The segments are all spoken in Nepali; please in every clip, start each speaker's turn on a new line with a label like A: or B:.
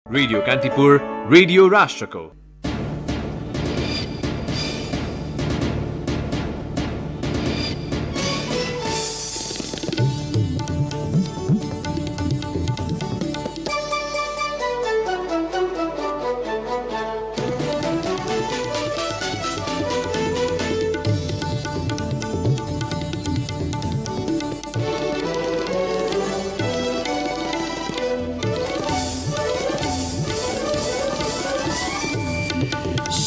A: रेडियो कान्तिपुर रेडियो राष्ट्रको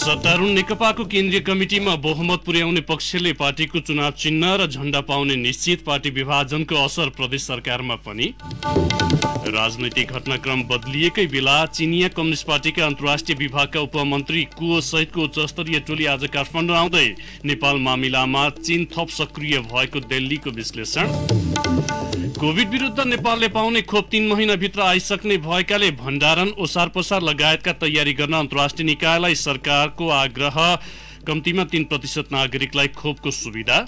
B: सत्तारूढ नेकपाको केन्द्रीय कमिटीमा बहुमत पुर्याउने पक्षले पार्टीको चुनाव चिन्ह र झण्डा पाउने निश्चित। पार्टी विभाजनको असर प्रदेश सरकारमा पनि। राजनैतिक घटनाक्रम बदलिएकै बेला चिनिया कम्युनिस्ट पार्टीका अन्तर्राष्ट्रिय विभागका उपमन्त्री कुओ सहितको उच्चस्तरीय टोली आज काठमाडौँ आउँदै नेपाल मामिलामा चीन थप सक्रिय भएको दिल्लीको विश्लेषण। कोभिड विरुद्ध नेपालले पाउने खोप 3 महिनाभित्र आइसक्ने भएकाले भण्डारण ओसार पसार लगायतका तयारी गर्न अन्तर्राष्ट्रिय निकायलाई सरकारको आग्रह। कम्तीमा 3% नागरिकलाई खोपको सुविधा।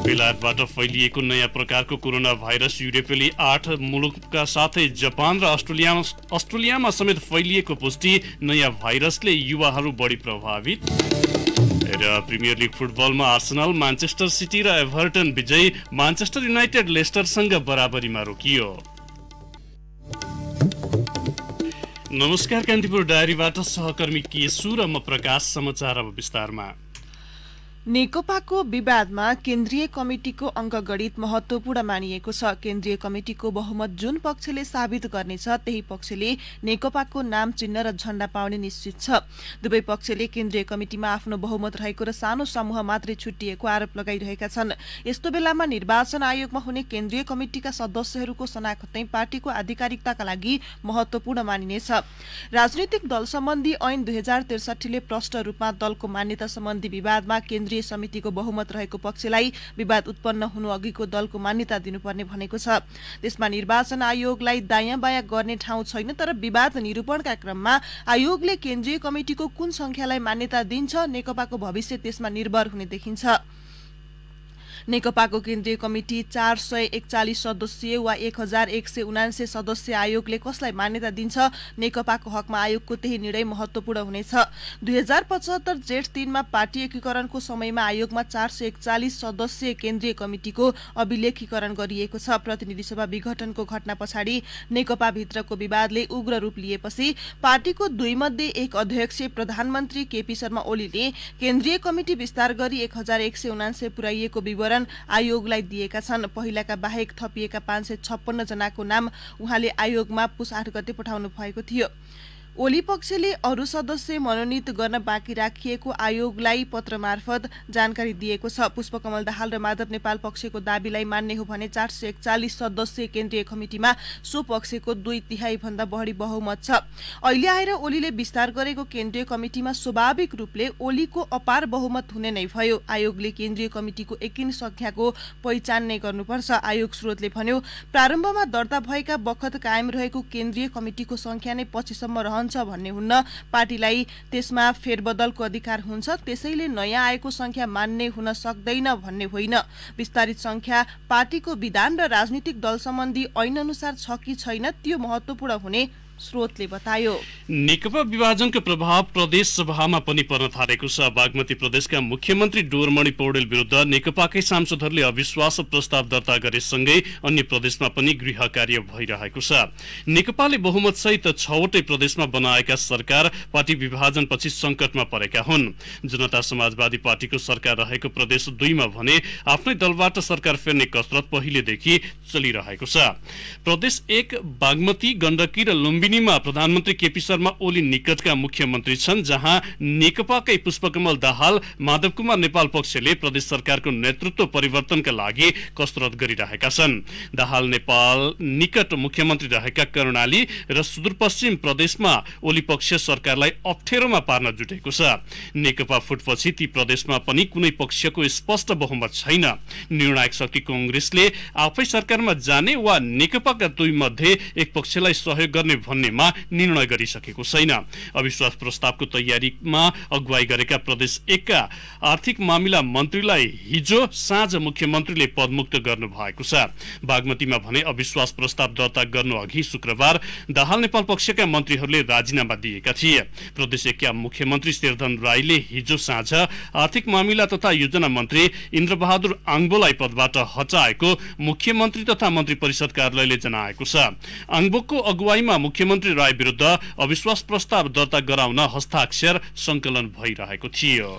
B: बेलायतबाट फैलिएको नयाँ प्रकारको कोरोना भाइरस युरोपेली 8 मुलुकका साथै जापान र अस्ट्रेलियामा समेत फैलिएको पुष्टि। नयाँ भाइरसले युवाहरू बढी प्रभावित। र प्रिमियर लिग फुटबलमा आर्सेनल, म्यानचेस्टर सिटी र एभर्टन विजयी। म्यानचेस्टर युनाइटेड लेस्टरसँग बराबरीमा रोकियो। नमस्कार, कान्तिपुर डायरीबाट सहकर्मी केशु र म प्रकाश। समाचार अब विस्तारमा।
C: नेकपाको विवादमा केन्द्रीय कमिटिको अङ्कगणित महत्वपूर्ण मानिएको छ। केन्द्रीय कमिटिको बहुमत जुन पक्षले साबित गर्नेछ त्यही पक्षले नेकपाको नाम चिन्ह र झण्डा पाउने निश्चित छ। दुवै पक्षले केन्द्रीय कमिटिमा आफ्नो बहुमत रहेको र सानो समूह मात्रै छुट्टिएको आरोप लगाइरहेका छन्। यस्तो बेलामा निर्वाचन आयोगमा हुने केन्द्रीय कमिटिका सदस्यहरूको शनाखत नै पार्टीको आधिकारिकताका लागि महत्वपूर्ण मानिनेछ। राजनीतिक दल सम्बन्धी ऐन 2063ले प्रष्ट रूपमा दलको मान्यता सम्बन्धी विवादमा केन्द्रीय समितिको बहुमत रहेको पक्षलाई विवाद उत्पन्न हुनु अघिको दलको मान्यता दिनुपर्ने भनेको छ। त्यसमा निर्वाचन आयोगलाई दायाँ बायाँ गर्ने ठाउँ छैन, तर विवाद निरूपणका क्रममा आयोगले केन्द्रीय कमिटिको कुन संख्यालाई मान्यता दिन्छ नेकपाको भविष्य त्यसमा निर्भर हुने देखिन्छ। नेकपाको केन्द्रीय कमिटी 441 सदस्यीय वा 1179 सदस्य आयोगले कसलाई मान्यता दिन्छ नेकपाको हकमा आयोगको त्यही निर्णय महत्वपूर्ण हुनेछ। 2075 जेठ 3 मा पार्टी एकीकरणको समयमा आयोगमा 441 सदस्यीय केन्द्रीय कमिटिको अभिलेखीकरण गरिएको छ। प्रतिनिधि सभा विघटनको घटना पछाडि नेकपा भित्रको विवादले उग्र रूप लिएपछि पार्टीको 2 मध्ये 1 अध्यक्ष प्रधानमन्त्री केपी शर्मा ओलीले केन्द्रीय कमिटी विस्तार गरी 1179 पुर्याइएको विवरण आयोगलाई दिएका छन्। पहिलाका बाहेक थपिएका 556 जनाको नाम उहाँले आयोगमा पुस 8 गते पठाउनु भएको थियो। ओली पक्षले अरू सदस्य मनोनित गर्न बाँकी राखिएको आयोगलाई पत्र मार्फत जानकारी दिएको छ। पुष्पकमल दाहाल र माधव नेपाल पक्षको दाबीलाई मान्ने हो भने 441 सदस्यीय केन्द्रीय कमिटिमा सो पक्षको 2/3 भन्दा बढी बहुमत छ। अहिले आएर ओलीले विस्तार गरेको केन्द्रीय कमिटिमा स्वाभाविक रूपले ओलीको अपार बहुमत हुने नै भयो। आयोगले केन्द्रीय कमिटिको एकिन संख्याको पहिचान नै गर्नुपर्छ। आयोग स्रोतले भन्यो, प्रारम्भमा दर्ता भएका बखत कायम रहेको केन्द्रीय कमिटिको संख्या नै पछिसम्म रहन्छ भन्ने हुन्न। पार्टीलाई त्यसमा फेरबदलको अधिकार हुन्छ, त्यसैले नयाँ आएको संख्या मान्ने हुन सक्दैन भन्ने होइन। विस्तारित संख्या पार्टीको विधान र राजनीतिक दल सम्बन्धी ऐन अनुसार छ कि छैन त्यो महत्वपूर्ण हुने स्रोतले बतायो।
B: नेकपा विभाजनको प्रभाव प्रदेश सभामा पनि पर्न थालेको छ। बागमती प्रदेशका मुख्यमन्त्री डोरमणि पौडेल विरुद्ध नेकपाकै सांसदहरूले अविश्वास प्रस्ताव दर्ता गरेसँगै अन्य प्रदेशमा पनि गृह कार्य भइरहेको छ। नेकपाले बहुमत सहित 6वटै प्रदेशमा बनाएका सरकार पार्टी विभाजनपछि संकटमा परेका हुन्। जनता समाजवादी पार्टीको सरकार रहेको प्रदेश 2 मा भने आफ्नै दलबाट सरकार फेर्ने कसरत पहिलेदेखि चलिरहेको छ। प्रदेश 1 बागमती, गण्डकी र लुम्बिनी प्रधानमन्त्री केपी शर्मा ओली निकटका मुख्यमन्त्री छन्, जहाँ नेकपाकै पुष्पकमल दाहाल, माधव कुमार नेपाल पक्षले प्रदेश सरकारको नेतृत्व परिवर्तनका लागि कसरत गरिरहेका छन्। दाहाल नेपाल निकट मुख्यमन्त्री रहेका कर्णाली र सुदूरपश्चिम प्रदेशमा ओली पक्ष सरकारलाई अप्ठ्यारोमा पार्न जुटेको छ। नेकपा फुटपछि ती प्रदेशमा पनि कुनै पक्षको स्पष्ट बहुमत छैन। निर्णायक शक्ति कांग्रेसले आफै सरकारमा जाने वा नेकपाका 2 मध्ये एक पक्षलाई सहयोग गर्ने भन्नेमा निर्णय गरिसकेको छैन। अविश्वास प्रस्तावको तयारीमा अगुवाई गरेका प्रदेश 1 का आर्थिक मामिला मन्त्रीलाई हिजो साँझ मुख्यमन्त्रीले पदमुक्त गर्नु भएको छ। बागमतीमा भने अविश्वास प्रस्ताव दर्ता गर्नु अघि शुक्रबार दाहाल नेपाल पक्षका मन्त्रीहरूले राजीनामा दिएका थिए। प्रदेश 1 का मुख्यमन्त्री शेरधन राईले हिजो साँझ आर्थिक मामिला तथा योजना मन्त्री इन्द्रबहादुर आङबोलाई पदबाट हटाएको मुख्यमन्त्री तथा मन्त्री परिषद कार्यालयले जनाएको छ। आङबोको अगुवाईमा मुख्यमन्त्री राय विरुद्ध अविश्वास प्रस्ताव दर्ता गराउन हस्ताक्षर संकलन भइरहेको थियो।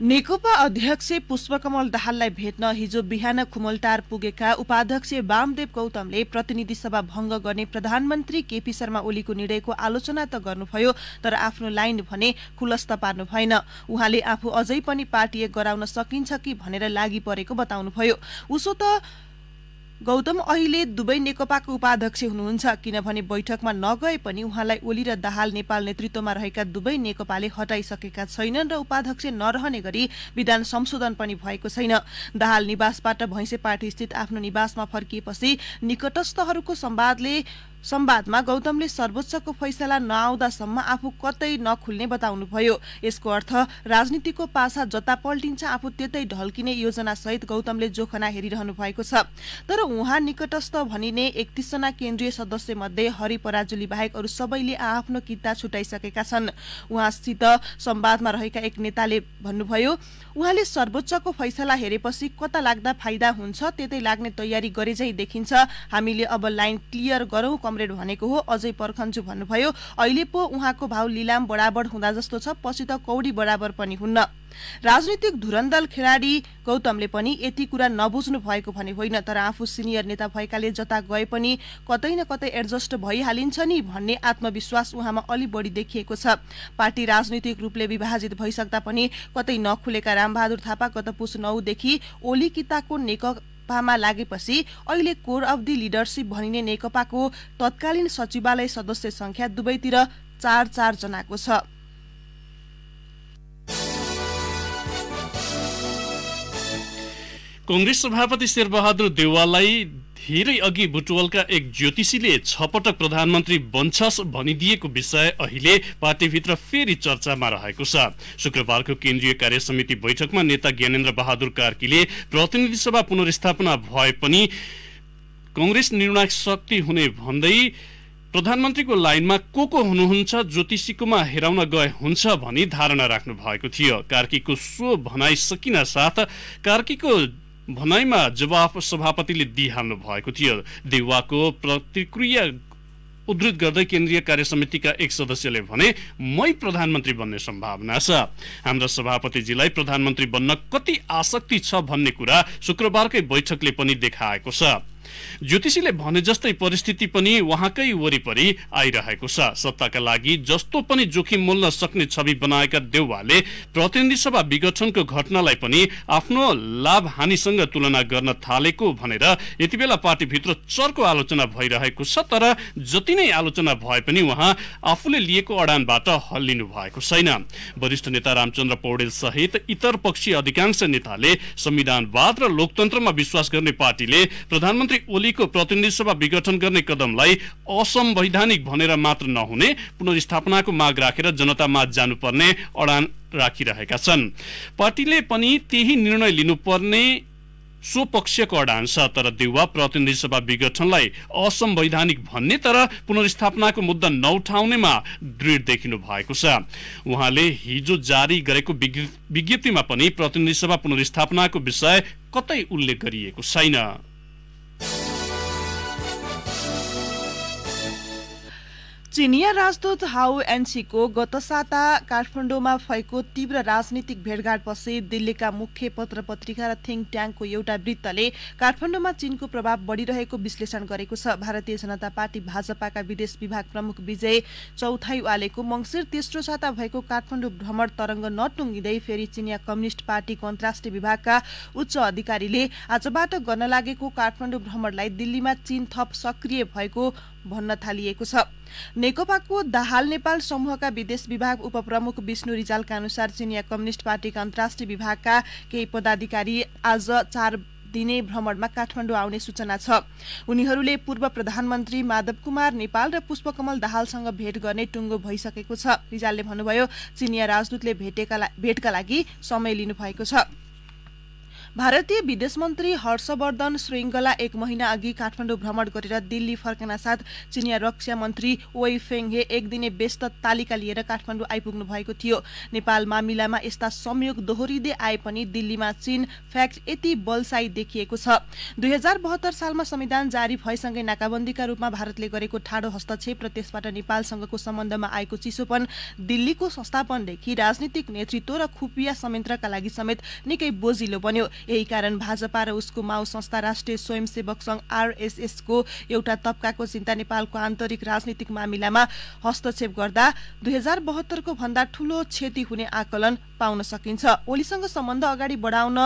C: नेकपा अध्यक्ष पुष्पकमल दाहाललाई भेट्न हिजो बिहान खुमलटार पुगेका उपाध्यक्ष वामदेव गौतमले प्रतिनिधि सभा भंग गर्ने प्रधानमन्त्री केपी शर्मा ओलीको निर्णयको आलोचना त गर्नुभयो, तर आफ्नो लाइन भने खुलस्त पार्नु भएन। उहाँले आफू अझै पनि पार्टी गराउन सकिन्छ कि भनेर लागि परेको बताउनुभयो। उसो त गौतम अहिले दुवै नेकपाको उपाध्यक्ष हुनुहुन्छ, किनभने बैठकमा नगए पनि उहाँलाई ओली र दाहाल नेपाल नेतृत्वमा रहेका दुवै नेकपाले हटाइसकेका छैनन् र उपाध्यक्ष नरहने गरी विधान संशोधन पनि भएको छैन। दाहाल निवासबाट भैंसे पार्टी स्थित आफ्नो निवासमा फर्किएपछि निकटस्थहरूको संवादमा गौतमले सर्वोच्चको फैसला नआउँदासम्म आफू कतै नखुल्ने बताउनुभयो। यसको अर्थ राजनीतिको पासा जता पल्टिन्छ आफू त्यतै ढल्किने योजना सहित गौतमले जोखना हेरिरहनु भएको छ। तर उहाँ निकटस्थ भनिने 31 जना केन्द्रीय सदस्य मध्ये हरि पराजुली बाहेक अरू सबैले आफ्नो किता छुटाइसकेका छन्। उहाँसित संवादमा रहेका एक नेताले भन्नुभयो, उहाँले सर्वोच्चको फैसला हेरेपछि कता लाग्दा फाइदा हुन्छ त्यतै लाग्ने तयारी गरे झै देखिन्छ। हामीले अब लाइन क्लियर गरौं कमरेड भनेको हो, अझै पर्खन्छु भन्नुभयो। अहिले पो उहाँको भाउ लिलाम बराबर हुँदा जस्तो छ, पछि त कौडी बराबर पनि हुन्न। राजनीतिक धुरन्धर खेलाडी गौतमले पनि यति कुरा नबुझ्नु भएको भने होइन, तर आफू सिनियर नेता भएकाले जता गए पनि कतै न कतै एडजस्ट भइहालिन्छ नि भन्ने आत्मविश्वास उहाँमा अलि बढी देखिएको छ। पार्टी राजनीतिक रूपले विभाजित भइसक्दा पनि कतै नखुलेका रामबहादुर थापा गत पुस 9 देखि ओली किताको नेकपामा लागेपछि अहिले कोर अफ द लिडरशिप भनिने नेकपाको तत्कालीन सचिवालय सदस्य संख्या दुवैतिर 4-4 जनाको छ।
B: कांग्रेस सभापति शेरबहादुर देउवालाई धेरै अघि बुटवलका एक ज्योतिषीले 6 पटक प्रधानमन्त्री बन्छस् भनिदिएको विषय अहिले पार्टीभित्र फेरि चर्चामा रहेको छ। शुक्रबारको केन्द्रीय कार्य समिति बैठकमा नेता ज्ञानेन्द्र बहादुर कार्कीले प्रतिनिधि सभा पुनर्स्थापना भए पनि कांग्रेस निर्णायक शक्ति हुने भन्दै प्रधानमन्त्रीको लाइनमा को हुनुहुन्छ ज्योतिषीकोमा हेराउन गए हुन्छ भनी धारणा राख्नु भएको थियो। कार्कीको सो भनाइ सकिन साथ कार्कीको भनाइमा जवाफ सभापतिले दिइहाल्नु भएको थियो। देउवाको प्रतिक्रिया उद्धृत गर्दै केन्द्रीय कार्य समितिका एक सदस्यले भने, मै प्रधानमन्त्री बन्ने सम्भावना छ। हाम्रा सभापतिजीलाई प्रधानमन्त्री बन्न कति आसक्ति छ भन्ने कुरा शुक्रबारकै बैठकले पनि देखाएको छ। ज्योतिषीले भने जस्तै परिस्थिति पनि उहाँकै वरिपरि आइरहेको छ। सत्ताका लागि जस्तो पनि जोखिम मोल्न सक्ने छवि बनाएका देउवाले प्रतिनिधि सभा विघटनको घटनालाई पनि आफ्नो लाभ हानिसँग तुलना गर्न थालेको भनेर यति बेला पार्टीभित्र चर्को आलोचना भइरहेको छ। तर जति नै आलोचना भए पनि उहाँ आफूले लिएको अडानबाट हल्लिनु भएको छैन। वरिष्ठ नेता रामचन्द्र पौडेल सहित इतर पक्षीय अधिकांश नेताले संविधानवाद र लोकतन्त्रमा विश्वास गर्ने पार्टीले प्रधानमन्त्री ओलीको प्रतिनिधि सभा विघटन गर्ने कदमलाई असंवैधानिक भनेर मात्र नहुने पुनर्स्थापनाको माग राखेर जनतामा जानुपर्ने अडान राखिरहेका छन्। पार्टीले पनि त्यही निर्णय लिनुपर्ने सो पक्षको अडान छ। तर देउवा प्रतिनिधि सभा विघटनलाई असंवैधानिक भन्ने तर पुनर्स्थापनाको मुद्दा नउठाउनेमा दृढ देखिनु भएको छ। उहाँले हिजो जारी गरेको विज्ञप्तिमा पनि प्रतिनिधि सभा पुनर्स्थापनाको विषय कतै उल्लेख गरिएको छैन।
C: चीनिया राजदूत हाउ एनसीको गत साता काठमाडौँमा भएको तीव्र राजनीतिक भेटघाटपछि दिल्लीका मुख्य पत्र पत्रिका र थिङ्क ट्याङ्कको एउटा वृत्तले काठमाडौँमा चीनको प्रभाव बढिरहेको विश्लेषण गरेको छ। भारतीय जनता पार्टी भाजपाका विदेश विभाग प्रमुख विजय चौथाइवालेको मंसिर तेस्रो साता भएको काठमाडौँ भ्रमण तरंग नटुङ्गिँदै फेरि चीनिया कम्युनिस्ट पार्टीको अन्तर्राष्ट्रिय विभागका उच्च अधिकारीले आजबाट गर्न लागेको काठमाडौँ भ्रमणलाई दिल्लीमा चीन थप सक्रिय भएको भन्न थालिएको छ। नेकपाको दाहाल नेपाल समूहका विदेश विभाग उपप्रमुख विष्णु रिजालका अनुसार चीनिया कम्युनिस्ट पार्टीका अन्तर्राष्ट्रिय विभागका केही पदाधिकारी आज 4 दिने भ्रमणमा काठमाडौँ आउने सूचना छ। उनीहरूले पूर्व प्रधानमन्त्री माधव कुमार नेपाल र पुष्पकमल दाहालसँग भेट गर्ने टुङ्गो भइसकेको छ। रिजालले भन्नुभयो चिनिया राजदूतले भेटका लागि समय लिनुभएको छ। भारतीय विदेश मन्त्री हर्षवर्धन श्रृङ्गला 1 महिना अघि काठमाडौँ भ्रमण गरेर दिल्ली फर्कना साथ चिनिया रक्षा मन्त्री वेई फेङहे 1 दिने व्यस्त तालिका लिएर काठमाडौँ आइपुग्नु भएको थियो। नेपाल मामिलामा यस्ता संयोग दोहोरिँदै आए पनि दिल्लीमा चीन फ्याक्ट यति बलशाही देखिएको छ। 2072 सालमा संविधान जारी भएसँगै नाकाबन्दीका रूपमा भारतले गरेको ठाडो हस्तक्षेप र त्यसबाट नेपालसँगको सम्बन्धमा आएको चिसोपन दिल्लीको संस्थापनदेखि राजनीतिक नेतृत्व र खुफिया संयन्त्रका लागि समेत निकै बोझिलो बन्यो। यही कारण भाजपा र उसको माओ संस्था राष्ट्रिय स्वयंसेवक संघ RSS को एउटा तबकाको चिन्ता नेपालको आन्तरिक राजनीतिक मामिलामा हस्तक्षेप गर्दा 2072 को भन्दा ठूलो क्षति हुने आकलन पाउन सकिन्छ। ओलीसँग सम्बन्ध अगाडि बढाउन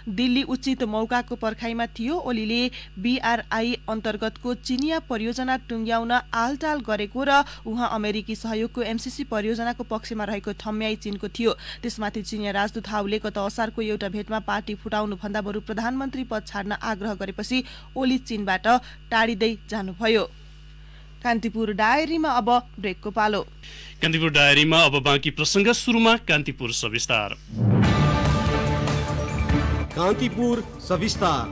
C: दिल्ली उचित मौकाको पर्खाइमा थियो। ओलीले BRI अन्तर्गतको चिनिया परियोजना टुङ्ग्याउन आलटाल गरेको र उहाँ अमेरिकी सहयोगको MCC परियोजनाको पक्षमा रहेको ठम्याई चिनको थियो। त्यसमाथि चिनिया राजदूत हाउले गत असारको एउटा भेटमा पार्टी फुटाउनु भन्दा बरु प्रधानमन्त्री पद छाड्न आग्रह गरेपछि ओली चीनबाट टाढिँदै जानुभयो। कान्तिपुर डायरीमा अब ब्रेकको पालो।
B: कान्तिपुर डायरीमा अब बाँकी प्रसंग। सुरुमा कान्तिपुर सविस्तार।
D: कान्तिपुर सविस्तार।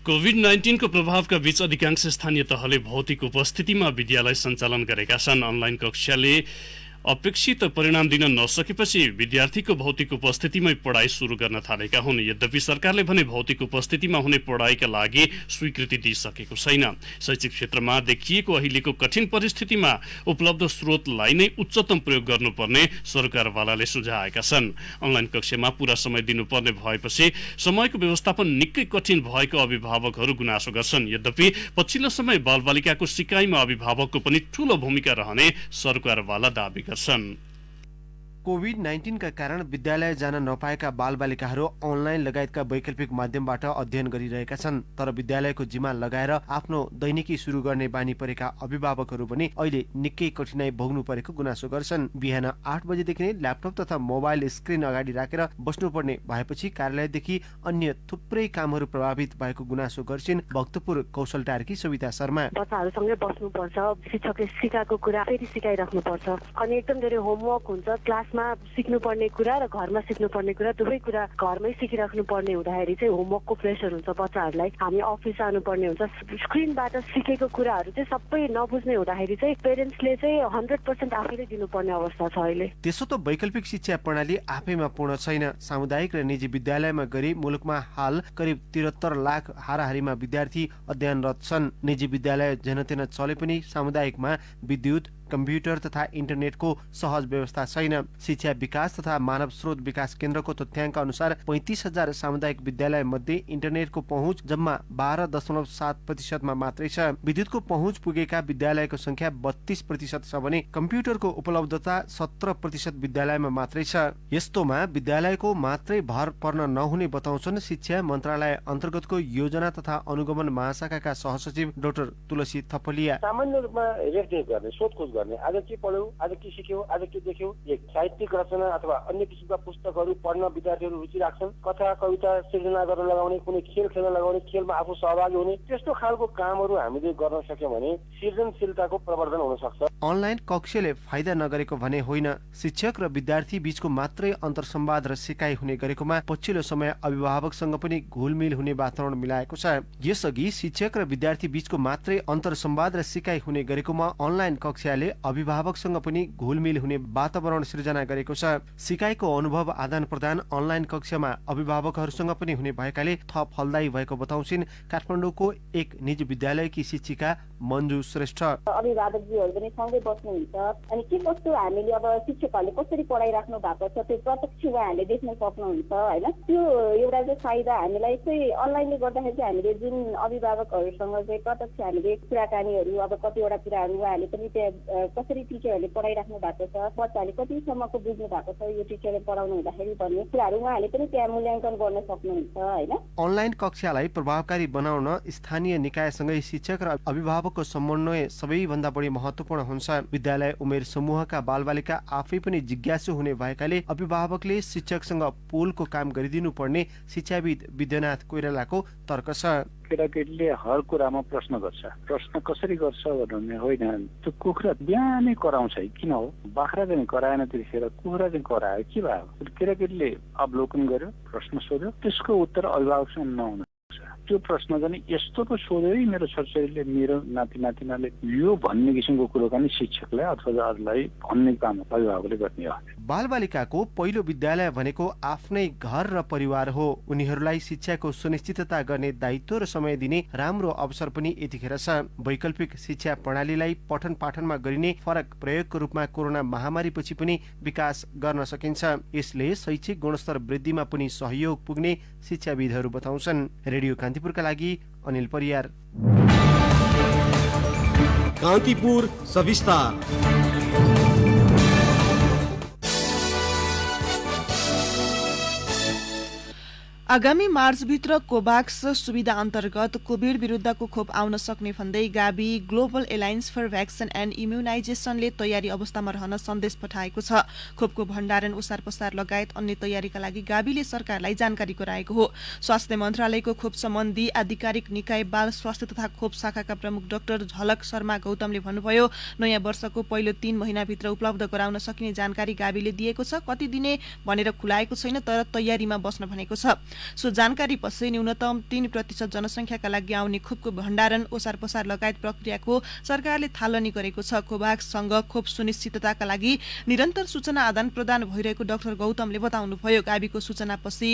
B: कोभिड-19 को प्रभावका बीच अधिकांश स्थानीय तहले भौतिक उपस्थितिमा विद्यालय सञ्चालन गरेका छन्। अनलाइन कक्षाले अपेक्षित परिणाम दिन नसकेपछि विद्यार्थीको भौतिक उपस्थितिमै पढाइ सुरु गर्न थालेका हुन्। यद्यपि सरकारले भने भौतिक उपस्थितिमा हुने पढाइका लागि स्वीकृति दिइसकेको छैन। शैक्षिक क्षेत्रमा देखिएको अहिलेको कठिन परिस्थितिमा उपलब्ध स्रोतलाई नै उच्चतम प्रयोग गर्नुपर्ने सरकारवालाले सुझाएका छन्। अनलाइन कक्षामा पूरा समय दिनुपर्ने भएपछि समयको व्यवस्थापन निकै कठिन भएको अभिभावकहरू गुनासो गर्छन्। यद्यपि पछिल्लो समय बालबालिकाको सिकाइमा अभिभावकको पनि ठूलो भूमिका रहने सरकारवाला दाबी गर्छन्।
D: कोभिड-19 का कारण विद्यालय जान नपाएका बालबालिकाहरू अनलाइन लगायतका वैकल्पिक माध्यमबाट अध्ययन गरिरहेका छन्। तर विद्यालयको जिम्मा लगाएर आफ्नो दैनिकी सुरु गर्ने बानी परेका अभिभावकहरू पनि अहिले निकै कठिनाई भोग्नु परेको गुनासो गर्छन्। बिहान 8 बजेदेखि नै ल्यापटप तथा मोबाइल स्क्रिन अगाडि राखेर बस्नुपर्ने भएपछि कार्यालयदेखि अन्य थुप्रै कामहरू प्रभावित भएको गुनासो गर्छिन् भक्तपुर कौशलटारकी सविता शर्मा।
E: बच्चाहरूसँगै बस्नुपर्छ, शिक्षकले सिकाएको कुरा फेरि सिकाइराख्नुपर्छ अनि एकदम धेरै होमवर्क हुन्छ। क्लासमा सिक्नुपर्ने कुरा र घरमा सिक्नुपर्ने कुरा दुवै कुरा घरमै सिकिराख्नु पर्ने हुँदाखेरि चाहिँ होमवर्कको प्रेसर हुन्छ बच्चाहरूलाई। हामी अफिस जानुपर्ने हुन्छ। स्क्रिनबाट सिकेको कुराहरू चाहिँ सबै नबुझ्ने हुँदाखेरि चाहिँ पेरेन्ट्सले चाहिँ 100% आफैले दिनुपर्ने अवस्था छ अहिले।
D: त्यसो त वैकल्पिक शिक्षा प्रणाली आफैमा पूर्ण छैन। सामुदायिक र निजी विद्यालयमा गरी मुलुकमा हाल करिब 73 लाख हाराहारीमा विद्यार्थी अध्ययनरत छन्। निजी विद्यालय जेनतेन चले पनि सामुदायिकमा विद्युत, कम्प्युटर तथा इन्टरनेटको सहज व्यवस्था छैन। शिक्षा विकास तथा मानव स्रोत विकास केन्द्रको तथ्याङ्क अनुसार 35,000 सामुदायिक विद्यालय मध्ये इन्टरनेटको पहुँच जम्मा 12.7% मात्रै छ। विद्युतको पहुँच पुगेका विद्यालयको संख्या 32% छ भने कम्प्युटरको उपलब्धता 17% विद्यालयमा मात्रै छ। यस्तोमा विद्यालयको मात्रै भर पर्न नहुने बताउँछन् शिक्षा मन्त्रालय अन्तर्गतको योजना तथा अनुगमन महाशाखाका सहसचिव डाक्टर तुलसी थपलिया।
F: सामान्य रूपमा रेफरेन्स गर्ने, सोधखोज गर्ने, आज के पढ्यौ, आज के सिक्यौ, आज के देख्यौ, एक साहित्यिक रचना अथवा अन्य किसिमका पुस्तकहरू पढ्न विद्यार्थीहरू रुचि राख्छन्। कथा कविता सिर्जना गर्न लगाउने, कुनै खेल खेल्न लगाउने, खेलमा आफू सहभागी हुने, त्यस्तो खालको कामहरू हामीले गर्न सक्यौं भने सृजनशीलताको प्रवर्धन हुन सक्छ।
D: अनलाइन कक्षाले फाइदा नगरेको भने होइन, शिक्षक र विद्यार्थी बीचको मात्रै अन्तर्संवाद र सिकाइ हुने गरेकोमा पछिल्लो समय अभिभावकसँग पनि घुलमिल हुने वातावरण मिलाएको छ। यसअघि शिक्षक र विद्यार्थी बीचको मात्रै अन्तर्संवाद र सिकाइ हुने गरेकोमा अनलाइन कक्षाले अभिभावकसँग पनि घुलमिल हुने वातावरण सृजना गरेको छ। सिकाइको अनुभव आदान प्रदान अनलाइन कक्षामा अभिभावकहरूसँग पनि हुने भएकाले थप फलदायी भएको बताउँछिन् काठमाडौँको एक निजी विद्यालयकी शिक्षिका मन्जु श्रेष्ठ।
G: अभिभावकजीहरू पनि सँगै बस्नुहुन्छ अनि के कस्तो हामीले अब शिक्षकहरूले कसरी पढाइराख्नु भएको छ त्यो प्रत्यक्ष उहाँहरूले देख्न सक्नुहुन्छ हैन। त्यो एउटा चाहिँ फाइदा हामीलाई चाहिँ अनलाइनले गर्दाखेरि चाहिँ हामीले जुन अभिभावकहरूसँग चाहिँ प्रत्यक्ष हामीले कुराकानीहरू अब कतिवटा कुराहरू उहाँहरूले पनि त्यहाँ कसरी टिचरहरूले पढाइराख्नु भएको छ, बच्चाले कतिसम्मको बुझ्नु भएको छ यो टिचरले पढाउनु हुँदाखेरि भन्ने कुराहरू उहाँले पनि त्यहाँ मूल्याङ्कन गर्न सक्नुहुन्छ हैन।
D: अनलाइन कक्षालाई प्रभावकारी बनाउन स्थानीय निकायसँगै शिक्षक र अभिभावकको समन्वय सबैभन्दा बढी महत्त्वपूर्ण हुन्छ। विद्यालय उमेर समूहका बालबालिका आफै पनि जिज्ञासु हुने भएकाले अभिभावकले शिक्षकसँग पोलको काम गरिदिनु पर्ने शिक्षाविद विद्यानाथ कोइरालाको तर्क छ।
H: केटाकेटीले हर कुरामा प्रश्न गर्छ। प्रश्न कसरी गर्छ भन्ने होइन, त्यो कुखुरा बिहानै कराउँछ किन हो, बाख्रा चाहिँ कराएन त्यतिखेर कुखुरा चाहिँ करायो के भयो। केटाकेटीले अवलोकन गर्यो, प्रश्न सोध्यो, त्यसको उत्तर अभिभावकसँग नहुनु। त्यो प्रश्न चाहिँ यस्तो पो सोध्यो है मेरो छोरछोरीले, मेरो नाति नातिनाले यो भन्ने किसिमको कुरो पनि शिक्षकलाई अथवा अरूलाई भन्ने काम अभिभावकले गर्ने हो।
D: बालबालिकाको पहिलो विद्यालय भनेको आफ्नै घर र परिवार हो। उनीहरूलाई शिक्षाको सुनिश्चितता गर्ने दायित्व र समय दिने राम्रो अवसर पनि यतिखेर छ। वैकल्पिक शिक्षा प्रणालीलाई पठन पाठनमा गरिने फरक प्रयोगको रूपमा कोरोना महामारीपछि पनि विकास गर्न सकिन्छ। यसले शैक्षिक गुणस्तर वृद्धिमा पनि सहयोग पुग्ने शिक्षाविदहरू बताउँछन्। रेडियो कान्तिपुरका लागि अनिल परियार।
I: कान्तिपुर सविस्तार।
C: आगामी मार्चभित्र कोभाक्स सुविधा अन्तर्गत कोभिड विरुद्धको खोप आउन सक्ने भन्दै Gavi global alliance for vaccine and इम्युनाइजेसनले तयारी अवस्थामा रहन सन्देश पठाएको छ। खोपको भण्डारण ओसार पसार लगायत अन्य तयारीका लागि गाबीले सरकारलाई जानकारी गराएको हो। स्वास्थ्य मन्त्रालयको खोप सम्बन्धी आधिकारिक निकाय बाल स्वास्थ्य तथा खोप शाखाका प्रमुख डाक्टर झलक शर्मा गौतमले भन्नुभयो, नयाँ वर्षको पहिलो 3 महिनाभित्र उपलब्ध गराउन सकिने जानकारी गाबीले दिएको छ। कति दिने भनेर खुलाएको छैन, तर तयारीमा बस्न भनेको छ। सो जानकारी पछि न्यूनतम 3% जनसंख्याका लागि आउने खोपको भण्डारण ओसार पसार लगायत प्रक्रियाको सरकारले थालनी गरेको छ। कोभाक्ससँग खोप सुनिश्चितताका लागि निरन्तर सूचना आदान प्रदान भइरहेको डाक्टर गौतमले बताउनुभयो। गाबीको सूचनापछि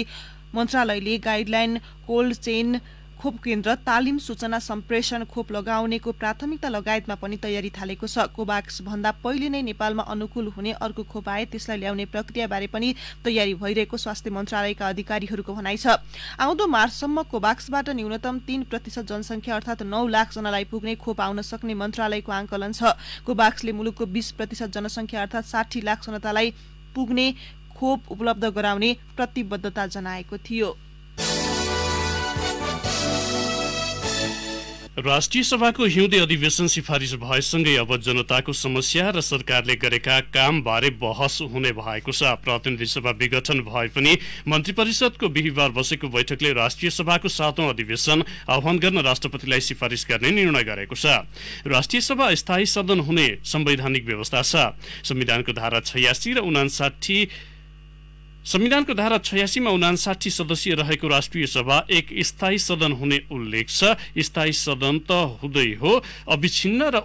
C: मन्त्रालयले गाइडलाइन, कोल्ड चेन, खोप केन्द्र, तालिम, सूचना सम्प्रेषण, खोप लगाउनेको प्राथमिकता लगायतमा पनि तयारी थालेको छ। कोभाक्स भन्दा पहिले नै नेपालमा अनुकूल हुने अर्को खोप आए त्यसलाई ल्याउने प्रक्रियाबारे पनि तयारी भइरहेको स्वास्थ्य मन्त्रालयका अधिकारीहरूको भनाइ छ। आउँदो मार्चसम्म कोभाक्सबाट न्यूनतम 3% जनसंख्या अर्थात् 9 लाख जनालाई पुग्ने खोप आउन सक्ने मन्त्रालयको आंकलन छ। कोभाक्सले मुलुकको 20% जनसंख्या अर्थात् 60 लाख जनतालाई पुग्ने खोप उपलब्ध गराउने प्रतिबद्धता जनाएको थियो।
B: राष्ट्रिय सभाको हिउँदे अधिवेशन सिफारिस भएसँगै अब जनताको समस्या र सरकारले गरेका कामबारे बहस हुने भएको छ। प्रतिनिधि सभा विघटन भए पनि मन्त्री परिषदको बिहिबार बसेको बैठकले राष्ट्रिय सभाको 7औं अधिवेशन आह्वान गर्न राष्ट्रपतिलाई सिफारिस गर्ने निर्णय गरेको छ। राष्ट्रिय सभा स्थायी सदन हुने संवैधानिक व्यवस्था छ। संविधानको धारा 86 र 59 संविधानको धारा 86 मा 59 सदस्यीय रहेको राष्ट्रिय सभा एक स्थायी सदन हुने उल्लेख छ। स्थायी सदन त हुँदै हो, अविछिन्न र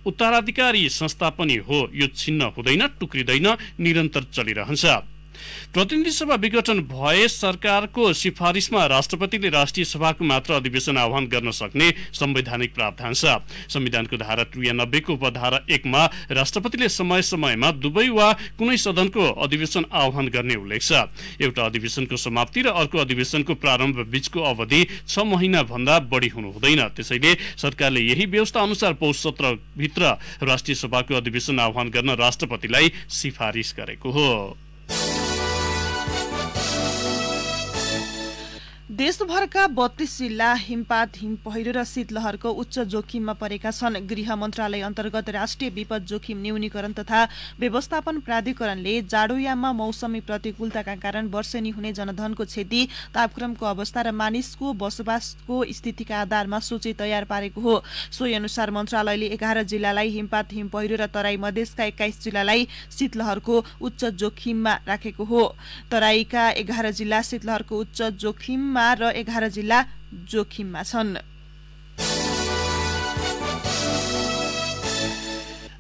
B: उत्तराधिकारी संस्था पनि हो। यो छिन्न हुँदैन, टुक्रिँदैन, निरन्तर चलिरहन्छ। प्रतिनिधि सभा विघटन भए सरकारको सिफारिसमा राष्ट्रपतिले राष्ट्रिय सभाको मात्र अधिवेशन आह्वान गर्न सक्ने संवैधानिक प्रावधान छ। संविधानको धारा 93 को उपधारा 1 मा राष्ट्रपतिले समय समयमा दुवै वा कुनै सदनको अधिवेशन आह्वान गर्ने उल्लेख छ। एउटा अधिवेशनको समाप्ति र अर्को अधिवेशनको प्रारम्भ बीचको अवधि 6 महिना भन्दा बढी हुनु हुँदैन। त्यसैले सरकारले यही व्यवस्था अनुसार पौष सत्र भित्र राष्ट्रिय सभाको अधिवेशन आह्वान गर्न राष्ट्रपतिलाई सिफारिस गरेको हो।
C: देशभरका 32 जिल्ला हिमपात, हिमपहिरो र शीतलहरको उच्च जोखिममा परेका छन्। गृह मन्त्रालय अन्तर्गत राष्ट्रिय विपद जोखिम न्यूनीकरण तथा व्यवस्थापन प्राधिकरणले जाडोयाममा मौसमी प्रतिकूलताका कारण वर्षेनी हुने जनधनको क्षति, तापक्रमको अवस्था र मानिसको बसोबासको स्थितिका आधारमा सूची तयार पारेको हो। सोही अनुसार मन्त्रालयले 11 जिल्लालाई हिमपात, हिमपहिरो र तराई मधेसका 21 जिल्लालाई शीतलहरको उच्च जोखिममा राखेको हो। तराईका 11 जिल्ला शीतलहरको उच्च जोखिममा र 11 जिल्ला जोखिममा छन्।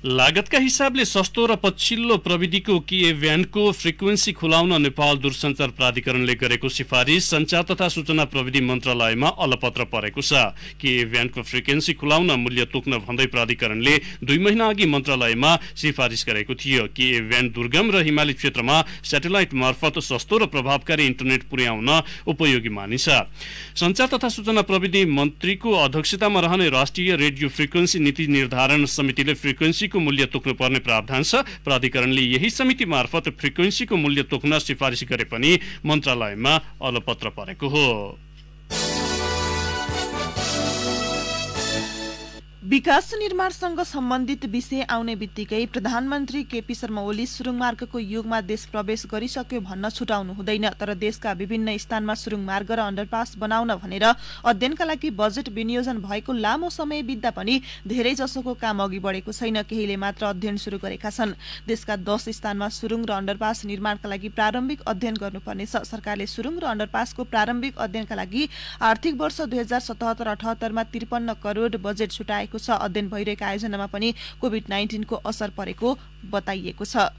B: लागतका हिसाबले सस्तो र पछिल्लो प्रविधिको किए ब्यान्डको फ्रिक्वेन्सी खुलाउन नेपाल दूरसञ्चार प्राधिकरणले गरेको सिफारिस सञ्चार तथा सूचना प्रविधि मन्त्रालयमा अलपत्र परेको छ। किए ब्यान्डको फ्रिक्वेन्सी खुलाउन मूल्य तोक्न भन्दै प्राधिकरणले 2 महिना अघि मन्त्रालयमा सिफारिस गरेको थियो। किए ब्यान्ड दुर्गम र हिमाली क्षेत्रमा स्याटेलाइट मार्फत सस्तो र प्रभावकारी इन्टरनेट पुर्याउन उपयोगी मानिन्छ। सञ्चार तथा सूचना प्रविधि मन्त्रीको अध्यक्षतामा रहने राष्ट्रिय रेडियो फ्रिक्वेन्सी नीति निर्धारण समितिले फ्रिक्वेन्सी फ्रिक्वेन्सीको मूल्य तोक्नुपर्ने प्रावधान छ। प्राधिकरणले यही समिति मार्फत फ्रिक्वेन्सीको मूल्य तोक्न सिफारिस गरे पनि मन्त्रालयमा अलपत्र परेको हो।
C: विकास निर्माणसँग सम्बन्धित विषय आउने बित्तिकै प्रधानमन्त्री केपी शर्मा ओली सुरुङ मार्गको युगमा देश प्रवेश गरिसक्यो भन्न छुटाउनु हुँदैन। तर देशका विभिन्न स्थानमा सुरुङ मार्ग र अण्डरपास बनाउन भनेर अध्ययनका लागि बजेट विनियोजन भएको लामो समय बित्दा पनि धेरै जसोको काम अघि बढेको छैन। केहीले मात्र अध्ययन सुरु गरेका छन्। देशका 10 स्थानमा सुरुङ र अण्डरपास निर्माणका लागि प्रारम्भिक अध्ययन गर्नुपर्नेछ। सरकारले सुरुङ र अण्डरपासको प्रारम्भिक अध्ययनका लागि आर्थिक वर्ष 2077-78 मा 53 करोड बजेट छुटाएको छ। अध्ययन भइरहेका आयोजनामा पनि कोभिड-19 को असर परेको बताइएको छ।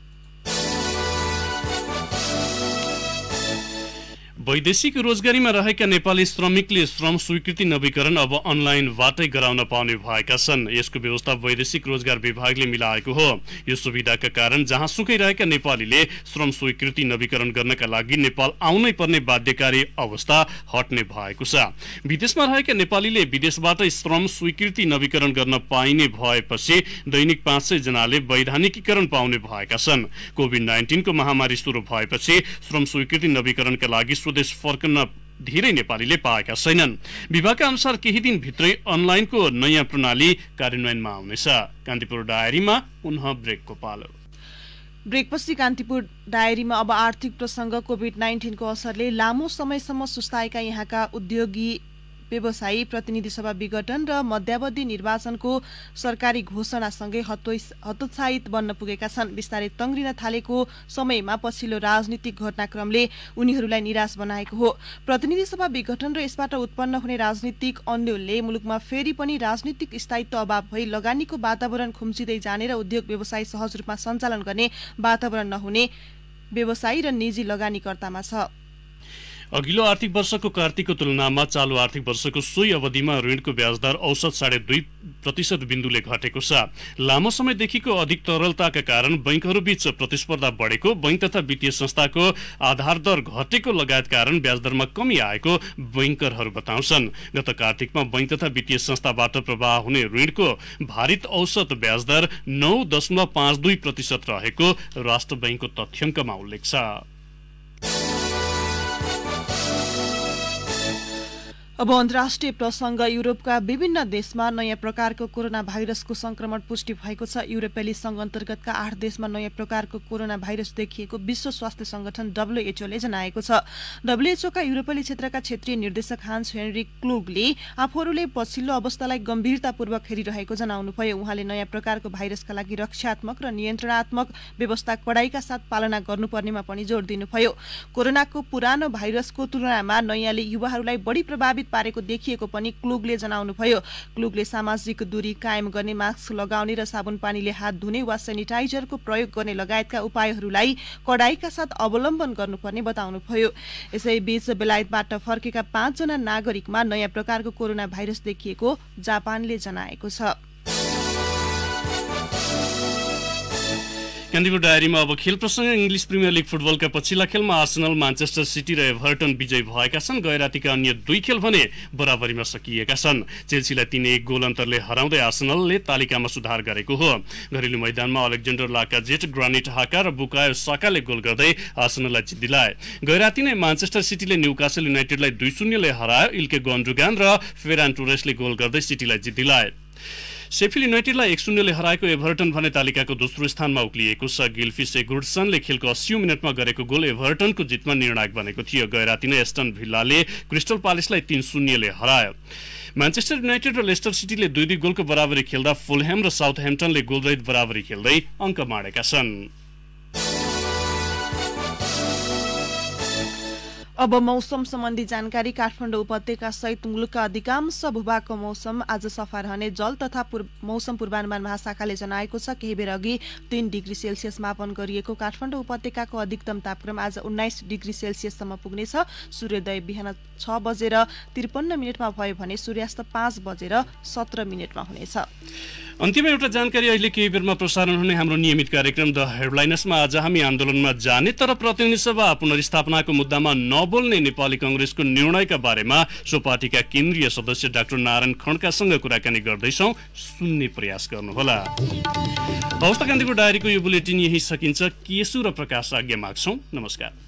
B: वैदेशिक रोजगारीमा रहेका नेपाली श्रमिकले श्रम स्वीकृति नवीकरण अब अनलाइनबाटै गराउन पाउने भएका छन्। यसको व्यवस्था वैदेशिक रोजगार विभागले मिलाएको हो। यो सुविधाका कारण जहाँसुकै रहेका नेपालीले श्रम स्वीकृति नवीकरण गर्नका लागि नेपाल आउनै पर्ने बाध्यकारी अवस्था हट्ने भएको छ। विदेशमा रहेका नेपालीले विदेशबाटै श्रम स्वीकृति नवीकरण गर्न पाइने भएपछि दैनिक 500 जनाले वैधानिकीकरण पाउने भएका छन्। कोभिड-19 को महामारी सुरु भएपछि श्रम स्वीकृति नवीकरणका लागि स्वदेश फर्कन धेरै नेपालीले पाएका छैनन्। विभागका अनुसार केही दिन भित्रै अनलाइनको नयाँ प्रणाली कार्यान्वयनमा आउनेछ। कान्तिपुर डायरीमा पुनः ब्रेकको पालो।
C: ब्रेकपछि कान्तिपुर डायरीमा अब आर्थिक प्रसंग। कोभिड-19 को असरले लामो समयसम्म सुस्ताएका यहाँका उद्योगी व्यवसायी प्रतिनिधि सभा विघटन र मध्यावधि निर्वाचनको सरकारी घोषणासँगै हतोत्साहित बन्न पुगेका छन्। बिस्तारै तङ्ग्रिन थालेको समयमा पछिल्लो राजनीतिक घटनाक्रमले उनीहरूलाई निराश बनाएको हो। प्रतिनिधि सभा विघटन र यसबाट उत्पन्न हुने राजनीतिक अन्यलले मुलुकमा फेरि पनि राजनीतिक स्थायित्व अभाव भई लगानीको वातावरण खुम्चिँदै जाने र उद्योग व्यवसाय सहज रूपमा सञ्चालन गर्ने वातावरण नहुने व्यवसायी र निजी लगानीकर्तामा छ।
B: अघिल्लो आर्थिक वर्षको कार्तिकको तुलनामा चालु आर्थिक वर्षको सोही अवधिमा ऋणको ब्याजदर औसत 2.5% बिन्दुले घटेको छ। लामो समयदेखिको अधिक तरलताका कारण बैंकहरूबीच प्रतिस्पर्धा बढेको, बैंक तथा वित्तीय संस्थाको आधार दर घटेको लगायत कारण ब्याजदरमा कमी आएको बैंकरहरू बताउँछन्। गत कार्तिकमा बैंक तथा वित्तीय संस्थाबाट प्रवाह हुने ऋणको भारित औसत ब्याजदर 9.52% रहेको राष्ट्र बैंकको तथ्याङ्कमा उल्लेख छ।
C: अब अन्तर्राष्ट्रिय प्रसंग। युरोपका विभिन्न देशमा नयाँ प्रकारको कोरोना भाइरसको संक्रमण पुष्टि भएको छ। युरोपेली संघ अन्तर्गतका 8 देशमा नयाँ प्रकारको कोरोना भाइरस देखिएको विश्व स्वास्थ्य संगठन WHO ले जनाएको छ। WHO का युरोपेली क्षेत्रका क्षेत्रीय निर्देशक हान्स हेनरी क्लुगले आफूहरूले पछिल्लो अवस्थालाई गम्भीरतापूर्वक हेरिरहेको जनाउनुभयो। उहाँले नयाँ प्रकारको भाइरसका लागि रक्षात्मक र नियन्त्रणात्मक व्यवस्था कडाइका साथ पालना गर्नुपर्नेमा पनि जोड दिनुभयो। कोरोनाको पुरानो भाइरसको तुलनामा नयाँले युवाहरूलाई बढी प्रभावित पारेको देखिएको पनि क्लुगले जनाउनुभयो। क्लुगले सामाजिक दूरी कायम गर्ने, मास्क लगाउने र साबुन पानीले हात धुने वा सेनिटाइजरको प्रयोग गर्ने लगायतका उपायहरूलाई कडाइका साथ अवलम्बन गर्नुपर्ने बताउनुभयो। यसैबीच बेलायतबाट फर्केका 5 जना नागरिकमा नयाँ प्रकारको कोरोना भाइरस देखिएको जापानले जनाएको छ।
B: कान्तिपुर डायरीमा अब खेल प्रसंग। इङ्ग्लिस प्रिमियर लिग फुटबलका पछिल्ला खेलमा आर्सेनल, म्यानचेस्टर सिटी र एभर्टन विजयी भएका छन्। गए रातिका अन्य 2 खेल भने बराबरीमा सकिएका छन्। चेल्सीलाई 3-1 गोल अन्तरले हराउँदै आर्सेनलले तालिकामा सुधार गरेको हो। घरेलु मैदानमा अलेक्जेन्डर लाकाजेट, ग्रानिट हाका र बुकायो साकाले गोल गर्दै आर्सेनललाई जित दिलाए। गए राति नै म्यानचेस्टर सिटीले न्यूकासल युनाइटेडलाई 2-0 ले हरायो। इल्के गन्डुगान र फेरान टोरेसले गोल गर्दै सिटीलाई जित दिलाए। शेफिल्ड युनाइटेडलाई 1-0 ले हराएको एभर्टन भने तालिकाको दोस्रो स्थानमा उक्लिएको छ। गिल्फी सेगुर्डसनले खेलको 80औं मिनेटमा गरेको गोल एभर्टनको जितमा निर्णायक बनेको थियो। गए राति नै एस्टन भिल्लाले क्रिस्टल प्यालेसलाई 3-0 ले हरायो। म्यानचेस्टर युनाइटेड र लेस्टर सिटीले 2-2 गोलको बराबरी खेल्दा फुलह्याम र साउथह्याम्पटनले गोलरहित बराबरी खेल्दै अङ्क माडेका छन्।
C: अब मौसम सम्बन्धी जानकारी। काठमाडौँ उपत्यका सहित मुलुकका अधिकांश भूभागको मौसम आज सफा रहने जल तथा मौसम पूर्वानुमान महाशाखाले जनाएको छ। केही बेर अघि 3 डिग्री सेल्सियस मापन गरिएको काठमाडौँ उपत्यकाको अधिकतम तापक्रम आज 19 डिग्री सेल्सियससम्म पुग्नेछ। सूर्योदय बिहान 6:53 मिनेटमा भयो भने सूर्यास्त 5:17 मिनेटमा हुनेछ।
B: अन्तिममा एउटा जानकारी, अहिले केही बेरमा प्रसारण हुने हाम्रो नियमित कार्यक्रम द हेडलाइनर्समा आज हामी आन्दोलनमा जाने तर प्रतिनिधि सभा पुनर्स्थापनाको मुद्दामा नबोल्ने नेपाली कांग्रेसको निर्णयका बारेमा सो पार्टीका केन्द्रीय सदस्य डाक्टर नारायण खड्कासँग कुराकानी गर्दैछौँ, सुन्ने प्रयास गर्नुहोला। हवस् त कान्तिपुर डायरीको यो बुलेटिन यही सकिन्छ। केशु र प्रकाश आज्ञा माग्छौँ। नमस्कार।